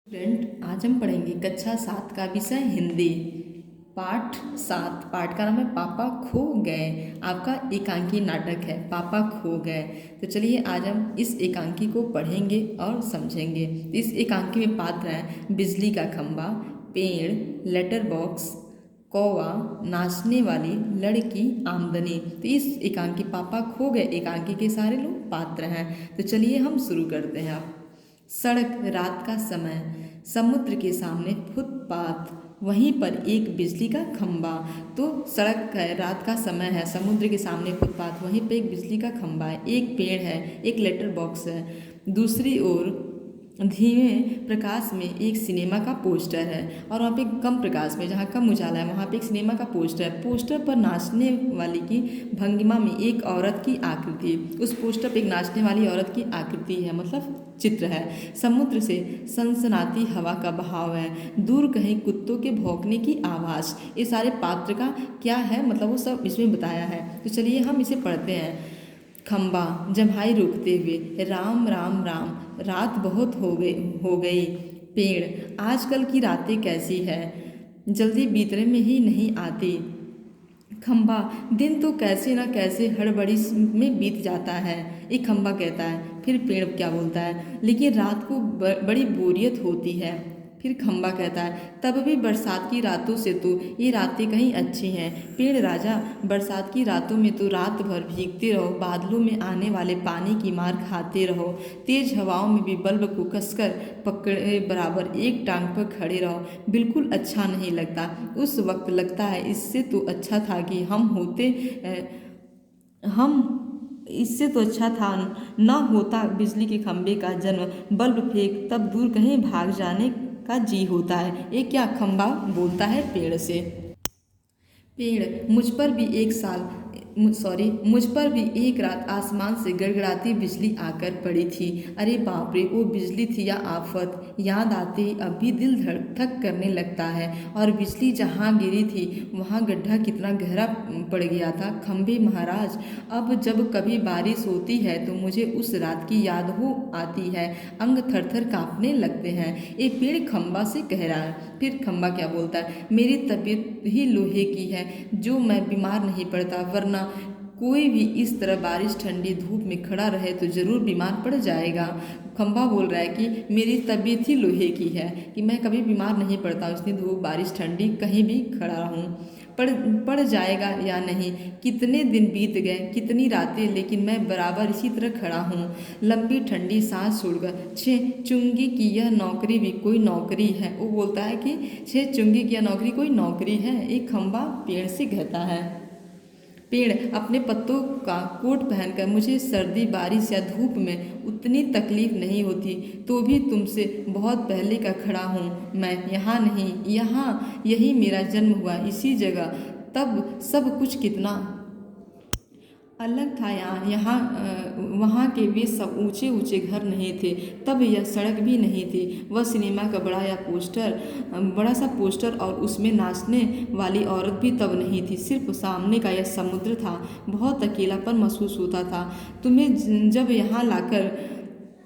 Student, आज हम पढ़ेंगे कक्षा 7 का विषय हिंदी। पाठ 7। पाठ का नाम है पापा खो गए। आपका एकांकी नाटक है पापा खो गए। तो चलिए आज हम इस एकांकी को पढ़ेंगे और समझेंगे। इस एकांकी में पात्र हैं बिजली का खंभा, पेड़, लेटर बॉक्स, कौवा, नाचने वाली लड़की, आमदनी। तो इस एकांकी पापा खो गए एकांकी के सारे लोग पात्र हैं। तो चलिए हम शुरू करते हैं। सड़क, रात का समय, समुद्र के सामने फुटपाथ, वहीं पर एक बिजली का खंभा। तो सड़क है, रात का समय है, समुद्र के सामने फुटपाथ, वहीं पर एक बिजली का खंभा है, एक पेड़ है, एक लेटर बॉक्स है। दूसरी ओर धीमे प्रकाश में एक सिनेमा का पोस्टर है और वहाँ पे कम प्रकाश में, जहाँ कम उजाला है, वहाँ पे एक सिनेमा का पोस्टर है। पोस्टर पर नाचने वाली की भंगिमा में एक औरत की आकृति, उस पोस्टर पे एक नाचने वाली औरत की आकृति है, मतलब चित्र है। समुद्र से सनसनाती हवा का बहाव है, दूर कहीं कुत्तों के भौंकने की आवाज़। ये सारे पात्र का क्या है, मतलब वो सब इसमें बताया है। तो चलिए हम इसे पढ़ते हैं। खंबा, जम्हाई रोकते हुए, राम राम राम, रात बहुत हो गई। पेड़, आजकल की रातें कैसी है, जल्दी बीतने में ही नहीं आती। खंबा, दिन तो कैसे ना कैसे हड़बड़ी में बीत जाता है, एक खंबा कहता है। फिर पेड़ क्या बोलता है, लेकिन रात को बड़ी बोरियत होती है। फिर खंबा कहता है, तब भी बरसात की रातों से तो ये रातें कहीं अच्छी हैं। पेड़ राजा, बरसात की रातों में तो रात भर भीगते रहो, बादलों में आने वाले पानी की मार खाते रहो, तेज हवाओं में भी बल्ब को कसकर पकड़े बराबर एक टांग पर खड़े रहो। बिल्कुल अच्छा नहीं लगता। उस वक्त लगता है इससे तो अच्छा था कि हम इससे तो अच्छा था न होता बिजली के खंभे का जन्म। बल्ब फेंक तब दूर कहीं भाग जाने का जी होता है। ये क्या, खंभा बोलता है पेड़ से। पेड़, मुझ पर भी एक रात आसमान से गड़गड़ाती बिजली आकर पड़ी थी। अरे बाप रे, वो बिजली थी या आफत, याद आते ही अब भी दिल धड़क करने लगता है। और बिजली जहाँ गिरी थी वहाँ गड्ढा कितना गहरा पड़ गया था। खंभे महाराज, अब जब कभी बारिश होती है तो मुझे उस रात की याद हो आती है, अंग थर थर कांपने लगते हैं। ये पेड़ खंभा से कह रहा है। फिर खंभा क्या बोलता है, मेरी तबीयत ही लोहे की है, जो मैं बीमार नहीं पड़ता, वरना कोई भी इस तरह बारिश ठंडी धूप में खड़ा रहे तो जरूर बीमार पड़ जाएगा। खंभा बोल रहा है कि मेरी तबीयत ही लोहे की है, कि मैं कभी बीमार नहीं पड़ता, इतनी धूप बारिश ठंडी कहीं भी खड़ा रहूं। पड़ जाएगा या नहीं, कितने दिन बीत गए, कितनी रातें, लेकिन मैं बराबर इसी तरह खड़ा हूँ। लंबी ठंडी सांस छोड़कर, छे चुंगी की यह नौकरी भी कोई नौकरी है। वो बोलता है कि छे चुंगी की यह नौकरी कोई नौकरी है, एक खंभा पेड़ से कहता है। पेड़, अपने पत्तों का कोट पहनकर मुझे सर्दी बारिश या धूप में उतनी तकलीफ नहीं होती, तो भी तुमसे बहुत पहले का खड़ा हूँ मैं। यहाँ नहीं, यहाँ यही मेरा जन्म हुआ, इसी जगह। तब सब कुछ कितना अलग था। वहाँ के वे सब ऊंचे ऊंचे घर नहीं थे, तब यह सड़क भी नहीं थी। वह सिनेमा का बड़ा सा पोस्टर और उसमें नाचने वाली औरत भी तब नहीं थी। सिर्फ सामने का यह समुद्र था। बहुत अकेलापन महसूस होता था। तुम्हें जब यहाँ लाकर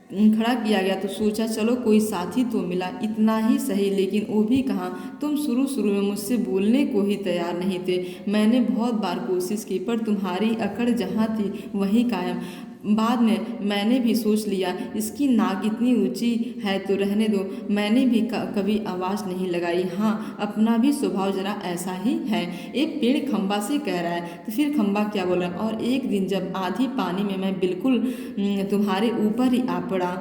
खड़ा किया गया तो सोचा चलो कोई साथी तो मिला, इतना ही सही, लेकिन वो भी कहाँ। तुम शुरू शुरू में मुझसे बोलने को ही तैयार नहीं थे। मैंने बहुत बार कोशिश की, पर तुम्हारी अकड़ जहाँ थी वहीं कायम। बाद में मैंने भी सोच लिया, इसकी नाक इतनी ऊंची है तो रहने दो। मैंने भी कभी आवाज़ नहीं लगाई। हाँ, अपना भी स्वभाव जरा ऐसा ही है, एक पेड़ खंबा से कह रहा है। तो फिर खंबा क्या बोल रहा है, और एक दिन जब आधी पानी में मैं बिल्कुल तुम्हारे ऊपर ही आ पड़ा।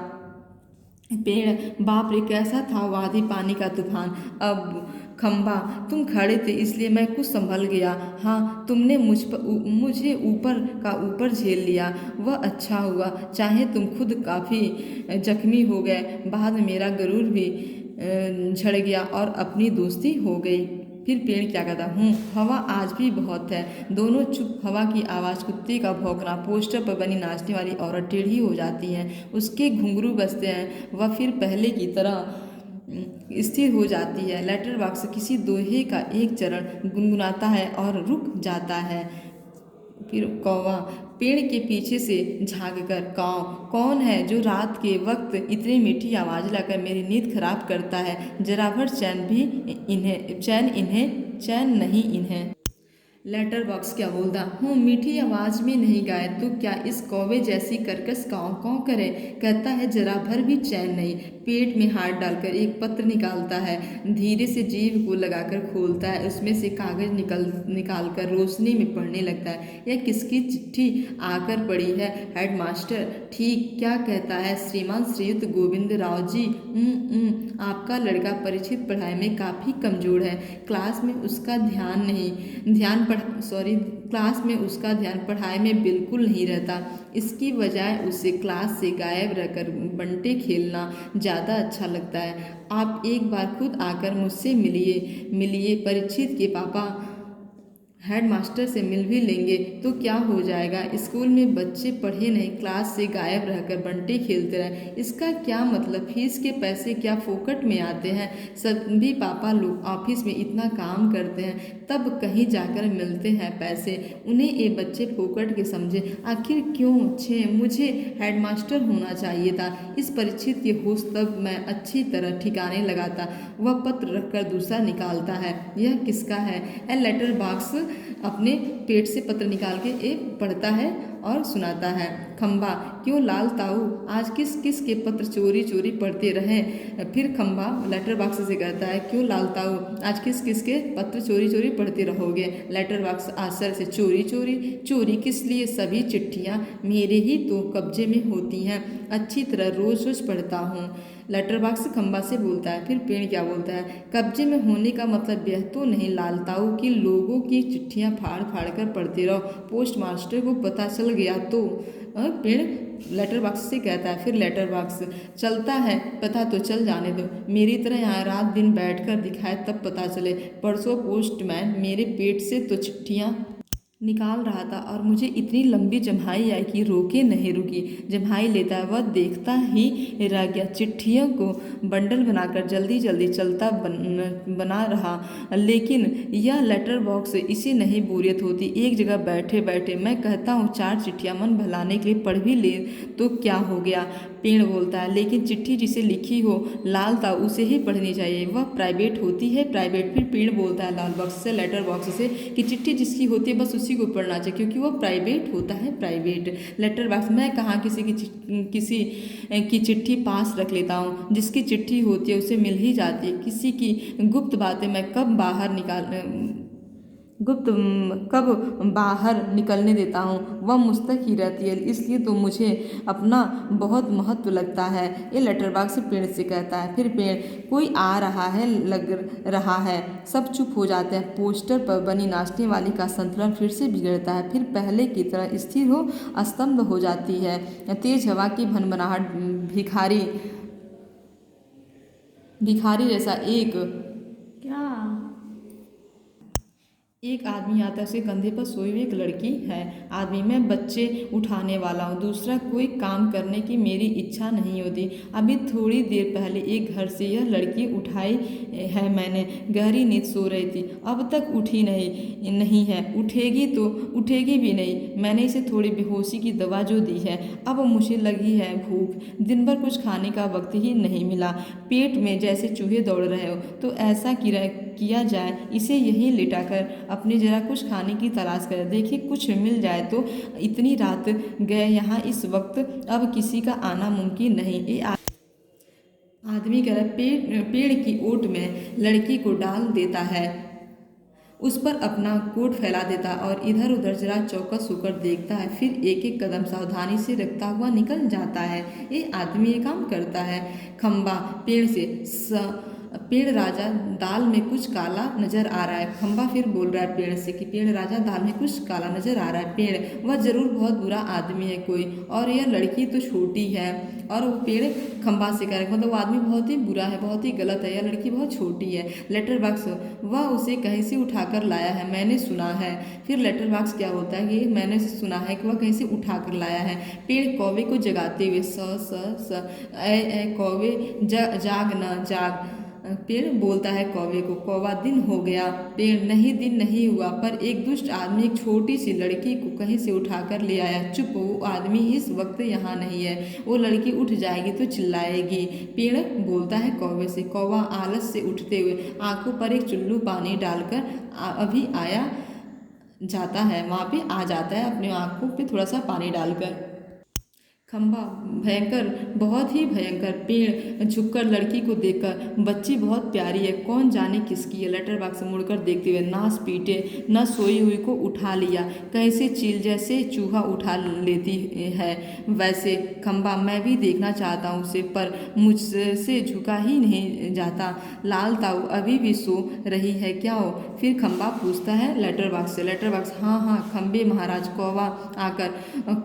पेड़, बाप रे, कैसा था वो आधी पानी का तूफान। अब खंबा, तुम खड़े थे इसलिए मैं कुछ संभल गया। हाँ, तुमने मुझे ऊपर झेल लिया, वह अच्छा हुआ। चाहे तुम खुद काफ़ी जख्मी हो गए, बाद में मेरा गरूर भी झड़ गया और अपनी दोस्ती हो गई। फिर पेड़ क्या कहता, हवा आज भी बहुत है। दोनों चुप। हवा की आवाज़, कुत्ते का भौंकना, पोस्टर पर बनी नाचने वाली औरत टेढ़ी हो जाती है, उसके घुंघरू बजते हैं, वह फिर पहले की तरह स्थिर हो जाती है। लेटर बॉक्स, किसी दोहे का एक चरण गुनगुनाता है और रुक जाता है। फिर कौवा पेड़ के पीछे से झांककर, काव कौन है जो रात के वक्त इतनी मीठी आवाज़ लाकर मेरी नींद खराब करता है? जरा भर चैन नहीं इन्हें। लेटर बॉक्स क्या बोलता हूँ, मीठी आवाज़ में नहीं गाए तो क्या इस कौवे जैसी कर्कश काँव काँव करे? कहता है जरा भर भी चैन नहीं। पेट में हाथ डालकर एक पत्र निकालता है, धीरे से जीभ को लगाकर खोलता है, उसमें से कागज निकाल कर रोशनी में पढ़ने लगता है। यह किसकी चिट्ठी आकर पड़ी है? हेडमास्टर। ठीक क्या कहता है श्रीमान श्रीयुत गोविंद राव जी? आपका लड़का परीक्षित पढ़ाई में काफ़ी कमज़ोर है। क्लास में उसका ध्यान पढ़ाई में बिल्कुल नहीं रहता। इसकी बजाय उसे क्लास से गायब रहकर बंटे खेलना ज़्यादा अच्छा लगता है। आप एक बार खुद आकर मुझसे मिलिए परीक्षित के पापा। हेडमास्टर से मिल भी लेंगे तो क्या हो जाएगा? स्कूल में बच्चे पढ़े नहीं, क्लास से गायब रहकर बंटे खेलते रहे, इसका क्या मतलब? फीस के पैसे क्या फोकट में आते हैं? सभी पापा लोग ऑफिस में इतना काम करते हैं, तब कहीं जाकर मिलते हैं पैसे, उन्हें ये बच्चे फोकट के समझे। आखिर क्यों मुझे हेडमास्टर होना चाहिए था? इस परीक्षित के होश तब मैं अच्छी तरह ठिकाने लगाता। वह पत्र रखकर दूसरा निकालता है। यह किसका है? ए लेटर बॉक्स अपने पेट से पत्र निकाल के एक पढ़ता है और सुनाता है। खम्बा, क्यों लाल ताऊ आज किस किस के पत्र चोरी चोरी पढ़ते रहे? फिर खम्बा लेटर बॉक्स से कहता है, क्यों लाल ताऊ आज किस किस के पत्र चोरी चोरी पढ़ते रहोगे? लेटर बॉक्स आश्चर्य से, चोरी किस लिए? सभी चिट्ठियाँ मेरे ही तो कब्जे में होती हैं, अच्छी तरह रोज रोज पढ़ता हूँ। लेटर बॉक्स खम्बा से बोलता है। फिर पेड़ क्या बोलता है? कब्जे में होने का मतलब यह तो नहीं लाल ताऊ कि लोगों की चिट्ठियाँ फाड़ फाड़ कर पढ़ते रहो, पोस्ट मास्टर को पता चल गया तो? पेड़ लेटर बॉक्स से कहता है। फिर लेटर बॉक्स, चलता है पता तो चल जाने दो, मेरी तरह यहाँ रात दिन बैठकर दिखाए तब पता चले। परसों पोस्टमैन मेरे पेट से तो चिट्ठियाँ निकाल रहा था और मुझे इतनी लंबी जम्हाई आई कि रोके नहीं रुकी। जम्हाई लेता वह देखता ही रह गया, चिट्ठियों को बंडल बनाकर जल्दी जल्दी चलता बना रहा। लेकिन यह लेटर बॉक्स इसे नहीं बोरियत होती। एक जगह बैठे बैठे मैं कहता हूँ 4 चिट्ठियाँ मन बहलाने के लिए पढ़ भी ले तो क्या हो गया? पेड़ बोलता है, लेकिन चिट्ठी जिसे लिखी हो लाल था उसे ही पढ़नी चाहिए, वह प्राइवेट होती है प्राइवेट। फिर पेड़ बोलता है लाल बॉक्स से लेटर बॉक्स से कि चिट्ठी जिसकी होती है बस उसी को पढ़ना चाहिए क्योंकि वह प्राइवेट होता है प्राइवेट। लेटर बॉक्स, मैं कहाँ किसी की चिट्ठी पास रख लेता हूँ, जिसकी चिट्ठी होती है उसे मिल ही जाती है। किसी की गुप्त बातें मैं कब बाहर निकलने देता हूँ, वह मुझ तक ही रहती है, इसलिए तो मुझे अपना बहुत महत्व लगता है। ये लेटर बॉक्स पेड़ से कहता है। फिर पेड़, कोई आ रहा है लग रहा है। सब चुप हो जाते हैं। पोस्टर पर बनी नाचने वाली का संतुलन फिर से बिगड़ता है, फिर पहले की तरह स्थिर हो स्तंभ हो जाती है। तेज हवा की भनभनाहट भिखारी जैसा एक आदमी आता है, उसके कंधे पर सोई हुई एक लड़की है। आदमी, मैं बच्चे उठाने वाला हूँ, दूसरा कोई काम करने की मेरी इच्छा नहीं होती। अभी थोड़ी देर पहले एक घर से यह लड़की उठाई है मैंने, गहरी नींद सो रही थी, अब तक उठी नहीं है, उठेगी भी नहीं। मैंने इसे थोड़ी बेहोशी की दवा जो दी है, अब मुझे लगी है भूख, दिन भर कुछ खाने का वक्त ही नहीं मिला, पेट में जैसे चूहे दौड़ रहे हो, तो ऐसा किया जाए, इसे यहीं लिटाकर अपने जरा कुछ खाने की तलाश करें, देखिए कुछ मिल जाए तो। इतनी रात गए यहाँ, इस वक्त अब किसी का आना मुमकिन नहीं। ये आदमी कह रहा पेड़ की ओट में लड़की को डाल देता है, उस पर अपना कोट फैला देता और इधर उधर जरा चौकस होकर देखता है, फिर एक एक कदम सावधानी से रखता हुआ निकल जाता है। ये आदमी ये काम करता है। खम्बा पेड़ से, पेड़ राजा दाल में कुछ काला नजर आ रहा है। खम्बा फिर बोल रहा है पेड़ से कि पेड़ राजा दाल में कुछ काला नजर आ रहा है। पेड़, वह जरूर बहुत बुरा आदमी है कोई, और यह लड़की तो छोटी है। और वो पेड़ खम्बा से कह रहा है मतलब वो आदमी बहुत ही बुरा है, बहुत ही गलत है, यह लड़की बहुत छोटी है। लेटर बॉक्स, वह उसे कहीं से उठाकर लाया है, मैंने सुना है। फिर लेटर बॉक्स क्या होता है कि मैंने सुना है कि वह कहीं से उठाकर लाया है। पेड़ कौवे को जगाते हुए, स स स ए कौवे जाग ना जाग, पेड़ बोलता है कौवे को, कौवा दिन हो गया। पेड़ नहीं, दिन नहीं हुआ, पर एक दुष्ट आदमी एक छोटी सी लड़की को कहीं से उठाकर ले आया। चुप, वो आदमी इस वक्त यहाँ नहीं है, वो लड़की उठ जाएगी तो चिल्लाएगी। पेड़ बोलता है कौवे से। कौवा आलस से उठते हुए आंखों पर एक चुल्लू पानी डालकर अभी आया जाता है, वहाँ पे आ जाता है अपने आंखों पे थोड़ा सा पानी डालकर। खंबा भयंकर, बहुत ही भयंकर। पेड़ झुककर लड़की को देखकर, बच्ची बहुत प्यारी है, कौन जाने किसकी है। लेटर बॉक्स मुड़कर देखते हुए, नास पीटे न सोई हुई को उठा लिया, कहीं से चील जैसे चूहा उठा लेती है वैसे। खंबा मैं भी देखना चाहता हूँ उसे, पर मुझसे झुका ही नहीं जाता। लाल ताऊ अभी भी सो रही है क्या हो? फिर खंबा पूछता है लेटर बॉक्स से। लेटर बॉक्स हाँ हाँ खंबे महाराज। कौवा आकर,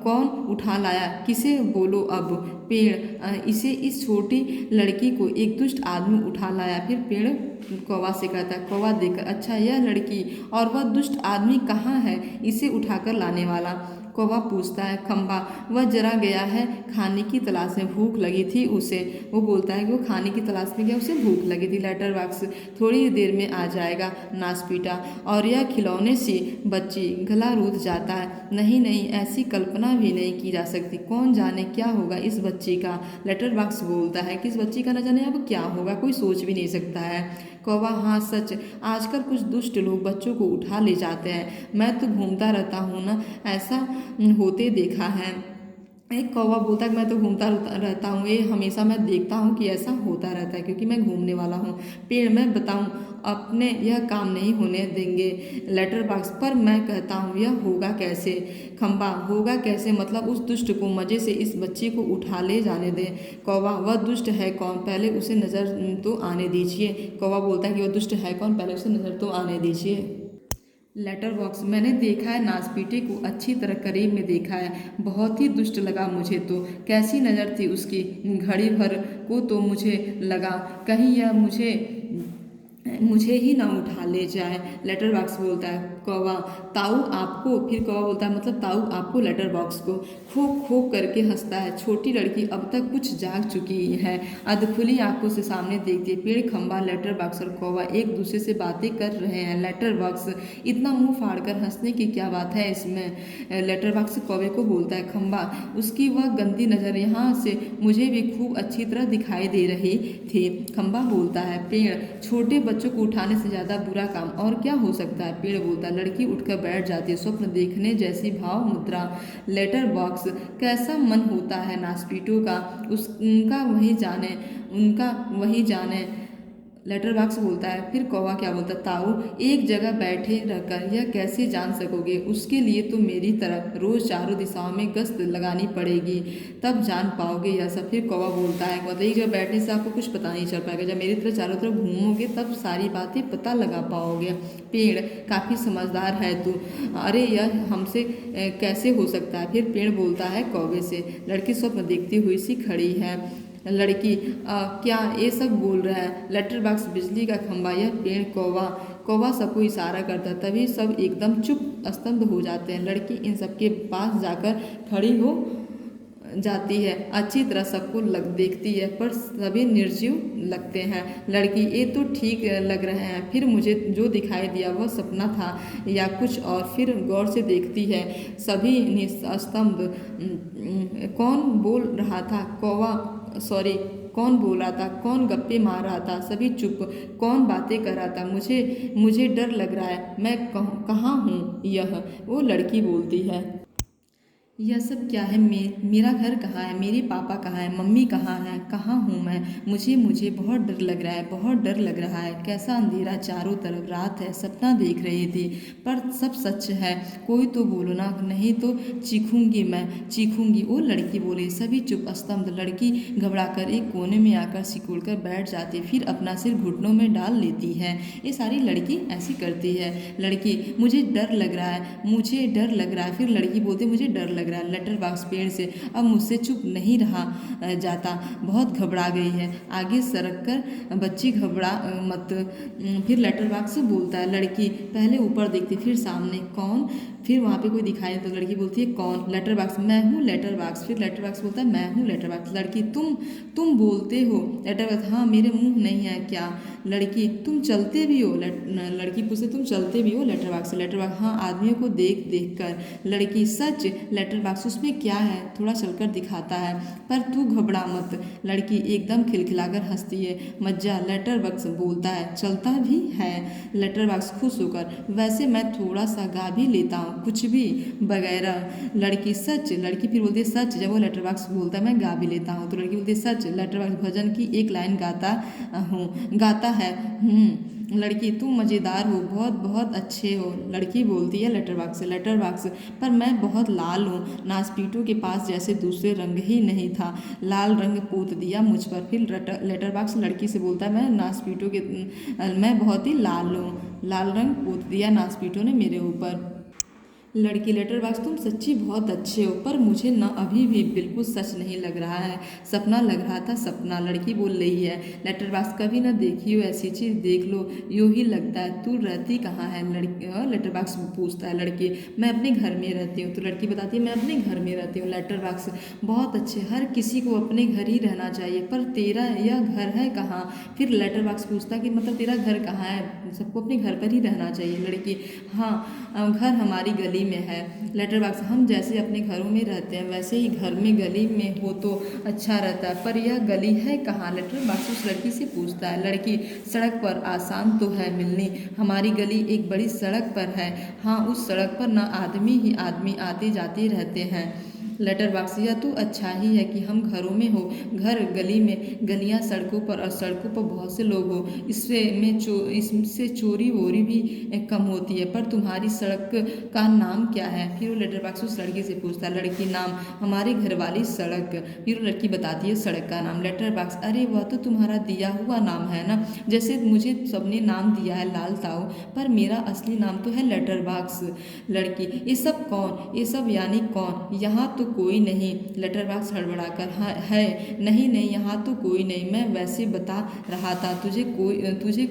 कौन उठा लाया, किसे बोलो अब। पेड़ इसे, इस छोटी लड़की को एक दुष्ट आदमी उठा लाया। फिर पेड़ कौवा से कहता है। कौवा देखकर, अच्छा यह लड़की और वह दुष्ट आदमी कहाँ है इसे उठाकर लाने वाला? कौवा पूछता है। खंबा वह जरा गया है खाने की तलाश में, भूख लगी थी उसे। वो बोलता है कि वो खाने की तलाश में गया, उसे भूख लगी थी। लेटर बॉक्स थोड़ी देर में आ जाएगा, नास पीटा। और यह खिलौने सी बच्ची, गला रूठ जाता है। नहीं नहीं, ऐसी कल्पना भी नहीं की जा सकती, कौन जाने क्या होगा इस बच्ची का। लेटर बॉक्स बोलता है कि इस बच्ची का न जाने अब क्या होगा, कोई सोच भी नहीं सकता है। कौवा हाँ सच, आजकल कुछ दुष्ट लोग बच्चों को उठा ले जाते हैं, मैं तो घूमता रहता हूँ ना, ऐसा होते देखा है। एक कौवा बोलता है मैं तो घूमता रहता हूँ, ये हमेशा मैं देखता हूँ कि ऐसा होता रहता है, क्योंकि मैं घूमने वाला हूँ। पेड़ मैं बताऊँ अपने यह काम नहीं होने देंगे। लेटर बॉक्स पर मैं कहता हूँ यह होगा कैसे? खंबा होगा कैसे मतलब उस दुष्ट को मज़े से इस बच्ची को उठा ले जाने दें। कौवा वह दुष्ट है कौन, पहले उसे नज़र तो आने दीजिए। कौवा बोलता है कि वह दुष्ट है कौन, पहले उसे नज़र तो आने दीजिए। लेटर बॉक्स मैंने देखा है, नासपीटे को अच्छी तरह करीब में देखा है, बहुत ही दुष्ट लगा मुझे तो। कैसी नज़र थी उसकी, घड़ी भर को तो मुझे लगा कहीं यह मुझे ही ना उठा ले जाए। लेटर बॉक्स बोलता है। कौवा ताऊ आपको, फिर कौवा बोलता है मतलब ताऊ आपको। लेटर बॉक्स को खो खो करके हंसता है। छोटी लड़की अब तक कुछ जाग चुकी है, अधखुली आंखों से सामने देखती है। पेड़, खंबा, लेटर बॉक्स और कौवा एक दूसरे से बातें कर रहे हैं। लेटर बॉक्स इतना मुंह फाड़कर हंसने की क्या बात है इसमें? लेटर बॉक्स कौवे को बोलता है। खंबा उसकी वह गंदी नज़र यहाँ से मुझे भी खूब अच्छी तरह दिखाई दे रही थी। खंबा बोलता है। पेड़ छोटे बच्चों को उठाने से ज़्यादा बुरा काम और क्या हो सकता है? पेड़ बोलता है। लड़की उठकर बैठ जाती है, स्वप्न देखने जैसी भाव मुद्रा। लेटर बॉक्स कैसा मन होता है नासपीटों का, उनका वही जाने, उनका वही जाने। लेटर बॉक्स बोलता है। फिर कौवा क्या बोलता है? ताऊ एक जगह बैठे रहकर यह कैसे जान सकोगे, उसके लिए तो मेरी तरफ रोज चारों दिशाओं में गश्त लगानी पड़ेगी, तब जान पाओगे यह सब। फिर कौवा बोलता है मतलब एक जगह बैठने से आपको कुछ पता नहीं चल पाएगा, जब मेरी तरफ चारों तरफ घूमोगे तब सारी बातें पता लगा पाओगे। पेड़ काफ़ी समझदार है तू, अरे यह हमसे कैसे हो सकता है? फिर पेड़ बोलता है कौवे से। लड़की स्वप्न देखती हुई सी खड़ी है। लड़की क्या ये सब बोल रहा है? लेटर बॉक्स, बिजली का खंबा, यह पेड़, कौवा। कौवा सबको इशारा करता है, तभी सब एकदम चुप स्तब्ध हो जाते हैं। लड़की इन सबके पास जाकर खड़ी हो जाती है, अच्छी तरह सबको देखती है, पर सभी निर्जीव लगते हैं। लड़की ये तो ठीक लग रहे हैं, फिर मुझे जो दिखाई दिया वह सपना था या कुछ और? फिर गौर से देखती है, सभी निस्तंभ। कौन बोल रहा था? कौवा सॉरी, कौन बोल रहा था? कौन गप्पे मार रहा था? सभी चुप। कौन बातें कर रहा था? मुझे डर लग रहा है, मैं कहाँ हूँ? यह वो लड़की बोलती है। यह सब क्या है? मेरा घर कहाँ है? मेरे पापा कहाँ है? मम्मी कहाँ है? कहाँ हूँ मैं? मुझे बहुत डर लग रहा है, बहुत डर लग रहा है। कैसा अंधेरा, चारों तरफ रात है, सपना देख रही थी, पर सब सच है। कोई तो बोलो ना, नहीं तो चीखूंगी, मैं चीखूंगी। वो लड़की बोली। सभी चुप स्तब्ध। लड़की घबराकर एक कोने में आकर सिकुड़ कर बैठ जाती है, फिर अपना सिर घुटनों में डाल लेती है। ये सारी लड़की ऐसी करती है। लड़की मुझे डर लग रहा है, मुझे डर लग रहा है। फिर लड़की बोलती मुझे डर लग रहा है। लेटर बॉक्स पेड़ से अब मुझसे चुप नहीं रहा जाता, बहुत घबरा गई है। आगे सरक कर बच्ची घबरा मत। फिर लेटर बॉक्स से बोलता है। लड़की पहले ऊपर देखती, फिर सामने, कौन? फिर वहाँ पे कोई दिखाई नहीं तो लड़की बोलती है कौन? लेटर बॉक्स, मैं हूँ लेटर बॉक्स। फिर लेटर बॉक्स बोलता है मैं हूँ लेटर बॉक्स। लड़की तुम बोलते हो? लेटर बॉक्स, हाँ मेरे मुंह नहीं है क्या? लड़की तुम चलते भी हो? लड़की पूछते तुम चलते भी हो? लेटर बॉक्स, लेटर बॉक्स, हाँ आदमियों को देख देख कर। लड़की सच? लेटर बॉक्स, उसमें क्या है? थोड़ा चलकर दिखाता है, पर तू घबरा मत। लड़की एकदम खिलखिलाकर हंसती है। मज्जा, लेटर बॉक्स बोलता है, चलता भी है। लेटर बॉक्स खुश होकर, वैसे मैं थोड़ा सा गा भी लेता हूँ, कुछ भी वगैरह। लड़की सच? लड़की फिर बोलती है सच। जब वो लेटर बॉक्स बोलता है मैं गा भी लेता हूँ तो लड़की बोलती है सच? लेटर बॉक्स भजन की एक लाइन गाता है। लड़की तुम मज़ेदार हो, बहुत बहुत अच्छे हो। लड़की बोलती है लेटर बॉक्स से, लेटर बॉक्स, पर मैं बहुत लाल हूँ, नासपीटों के पास जैसे दूसरे रंग ही नहीं था, लाल रंग पोत दिया मुझ पर। फिर लेटर बॉक्स लड़की से बोलता है मैं बहुत ही लाल हूँ, लाल रंग पोत दिया नासपीटों ने मेरे ऊपर। लड़की, लेटर बॉक्स तुम सच्ची बहुत अच्छे हो, पर मुझे न अभी भी बिल्कुल सच नहीं लग रहा है, सपना लग रहा था, सपना। लड़की बोल रही है। लेटर बॉक्स, कभी ना देखी हो ऐसी चीज़, देख लो यूँ ही लगता है। तू रहती कहाँ है? लेटर बॉक्स पूछता है। लड़की, मैं अपने घर में रहती हूँ। तो लड़की बताती है मैं अपने घर में रहती हूँ। लेटर बॉक्स, बहुत अच्छे, हर किसी को अपने घर ही रहना चाहिए, पर तेरा यह घर है कहाँ? फिर लेटर बॉक्स पूछता है कि मतलब तेरा घर कहाँ है? सबको अपने घर पर ही रहना चाहिए। लड़की, हाँ घर हमारी गली में है। लेटर बॉक्स, हम जैसे अपने घरों में रहते हैं वैसे ही घर में गली में हो तो अच्छा रहता है, पर यह गली है कहाँ? लेटर बॉक्स उस लड़की से पूछता है। लड़की, सड़क पर आसान तो है मिलनी, हमारी गली एक बड़ी सड़क पर है। हाँ उस सड़क पर ना आदमी ही आदमी आते जाते रहते हैं। लेटर बॉक्स, यह तो अच्छा ही है कि हम घरों में हो, घर गली में, गलियां सड़कों पर और सड़कों पर बहुत से लोग हो, इससे चोरी वोरी भी कम होती है। पर तुम्हारी सड़क का नाम क्या है? फिर वो लेटर बॉक्स उस लड़की से पूछता है। लड़की, नाम हमारे घर वाली सड़क। फिर वो लड़की बताती है सड़क का नाम। लेटर बॉक्स, अरे वह तो तुम्हारा दिया हुआ नाम है ना, जैसे मुझे सबने नाम दिया है लाल ताऊ, पर मेरा असली नाम तो है लेटर बॉक्स। लड़की, ये सब कौन? ये सब यानी कौन? यहाँ तो कोई नहीं। लेटर बॉक्स हड़बड़ाकर, हाँ है, नहीं नहीं यहाँ तो कोई नहीं, मैं वैसे बता रहा था तुझे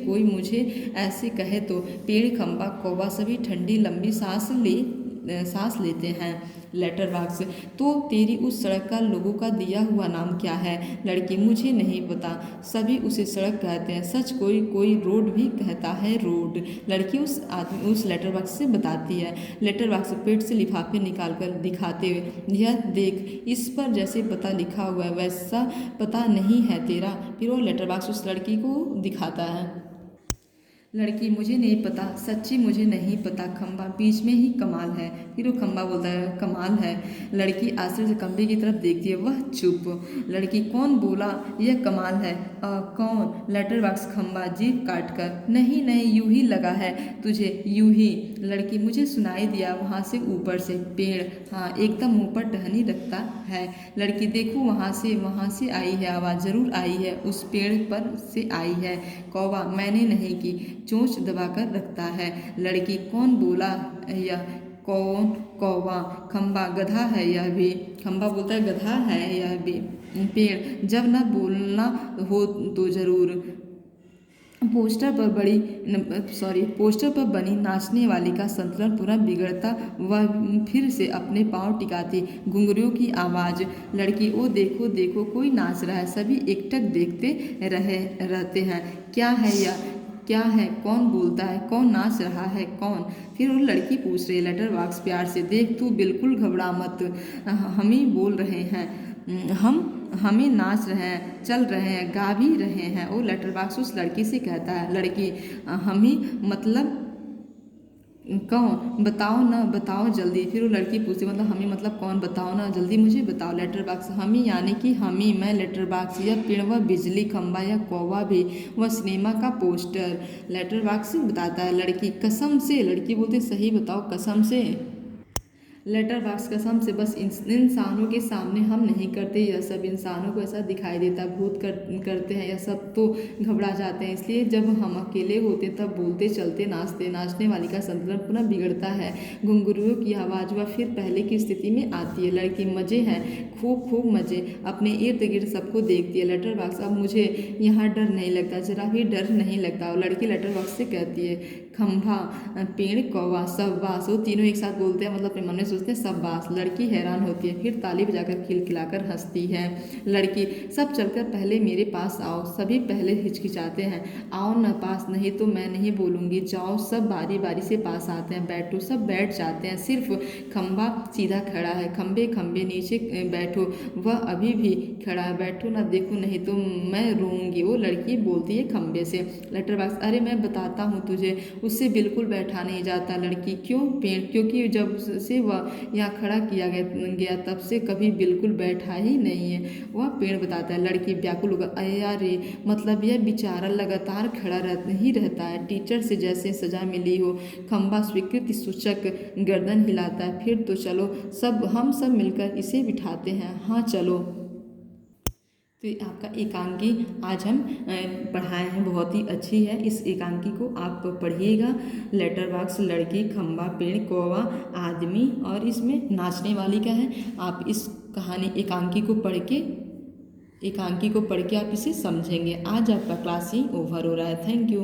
कोई मुझे ऐसे कहे तो। पेड़, खंबा, कौवा सभी ठंडी लंबी सांस लेते हैं। लेटर बॉक्स, तो तेरी उस सड़क का लोगों का दिया हुआ नाम क्या है? लड़की, मुझे नहीं पता, सभी उसे सड़क कहते हैं, सच कोई रोड भी कहता है रोड। लड़की उस लेटर बॉक्स से बताती है। लेटर बॉक्स पेट से लिफाफे निकाल कर दिखाते हुए, यह देख, इस पर जैसे पता लिखा हुआ है वैसा पता नहीं है तेरा। फिर वो लेटर बॉक्स उस लड़की को दिखाता है। लड़की, मुझे नहीं पता, सच्ची मुझे नहीं पता, खंबा बीच में ही कमाल है। फिर वो खंबा बोलता है कमाल है। लड़की आश्चर्य से खंबे की तरफ देखती है, वह चुप। लड़की, कौन बोला यह कमाल है? कौन? लेटर बॉक्स, खंबा जीभ काट कर, नहीं नहीं यूं ही लगा है तुझे, यूं ही। लड़की, मुझे सुनाई दिया वहाँ से ऊपर से, पेड़, हाँ एकदम ऊपर टहनी रखता है। लड़की, देखो वहाँ से आई है आवाज़, जरूर आई है, उस पेड़ पर से आई है। कौवा, मैंने नहीं की, चोंच दबाकर रखता है। लड़की, कौन बोला यह? कौन? कौवा। खंबा, गधा है यह भी। खंबा बोलता है गधा है यह भी। पेड़, जब न बोलना हो तो जरूर। पोस्टर पर बनी नाचने वाली का संतुलन पूरा बिगड़ता, वह फिर से अपने पांव टिकाती, घुंघरूओं की आवाज़। लड़की, ओ देखो देखो कोई नाच रहा है, सभी एकटक देखते रहते हैं। क्या है यह? क्या है? कौन बोलता है? कौन नाच रहा है? कौन? फिर वो लड़की पूछ रही है। लेटर बॉक्स प्यार से, देख तू बिल्कुल घबरा मत, हम ही बोल रहे हैं, हमें नाच रहे हैं, चल रहे हैं, गा भी रहे हैं। वो लेटर बॉक्स उस लड़की से कहता है। लड़की, हम ही मतलब कौन? बताओ ना, बताओ जल्दी। फिर वो लड़की पूछती मतलब हमें मतलब कौन? बताओ ना जल्दी, मुझे बताओ। लेटर बॉक्स, हम ही यानी कि हम ही, मैं लेटर बॉक्स, यह पेड़, वह बिजली खंबा, या कौवा भी, वह सिनेमा का पोस्टर। लेटर बॉक्स बताता है। लड़की, कसम से। लड़की बोलती सही बताओ कसम से। लेटर बॉक्स कसम से बस इंसानों के सामने हम नहीं करते यह सब, इंसानों को ऐसा दिखाई देता भूत करते हैं यह सब तो घबरा जाते हैं। इसलिए जब हम अकेले होते तब बोलते चलते नाचते, नाचने वाली का संतुलन पुनः बिगड़ता है। घुंघरुओं की आवाज़ वह फिर पहले की स्थिति में आती है। लड़की मज़े हैं, खूब खूब मज़े, अपने इर्द गिर्द सबको देखती है। लेटर बॉक्स अब मुझे यहाँ डर नहीं लगता, जरा भी डर नहीं लगता। और लड़की लेटर बॉक्स से कहती है खंभा, पेड़, कौवा, शाबाश। वो तीनों एक साथ बोलते हैं, मतलब अपने मन में सोचते हैं शाबाश। लड़की हैरान होती है, फिर ताली बजाकर खिलखिलाकर हंसती है। लड़की सब चलकर पहले मेरे पास आओ। सभी पहले हिचकिचाते हैं, आओ न पास, नहीं तो मैं नहीं बोलूँगी। जाओ, सब बारी बारी से पास आते हैं। बैठो, सब बैठ जाते हैं, सिर्फ खंभा सीधा खड़ा है। खंभे खंभे नीचे बैठो, वह अभी भी खड़ा है। बैठो ना, देखो नहीं तो मैं रोऊंगी। वो लड़की बोलती है खंभे से। लेटर बॉक्स, अरे मैं बताता हूँ तुझे, उससे बिल्कुल बैठा नहीं जाता। लड़की, क्यों? पेड़, क्योंकि जब से वह यहाँ खड़ा किया गया तब से कभी बिल्कुल बैठा ही नहीं है। वह पेड़ बताता है। लड़की व्याकुल होकर, अरे मतलब यह बेचारा लगातार खड़ा ही रहता है, टीचर से जैसे सजा मिली हो। खंभा स्वीकृति सूचक गर्दन हिलाता है। फिर तो चलो, हम सब मिलकर इसे बिठाते हैं। हाँ चलो। तो ये आपका एकांकी आज हम पढ़ाए हैं, बहुत ही अच्छी है। इस एकांकी को आप पढ़िएगा। लेटर बॉक्स, लड़की, खंबा, पेड़, कौवा, आदमी और इसमें नाचने वाली का है। आप इस कहानी एकांकी को पढ़ के आप इसे समझेंगे। आज आपका क्लास ही ओवर हो रहा है। Thank you.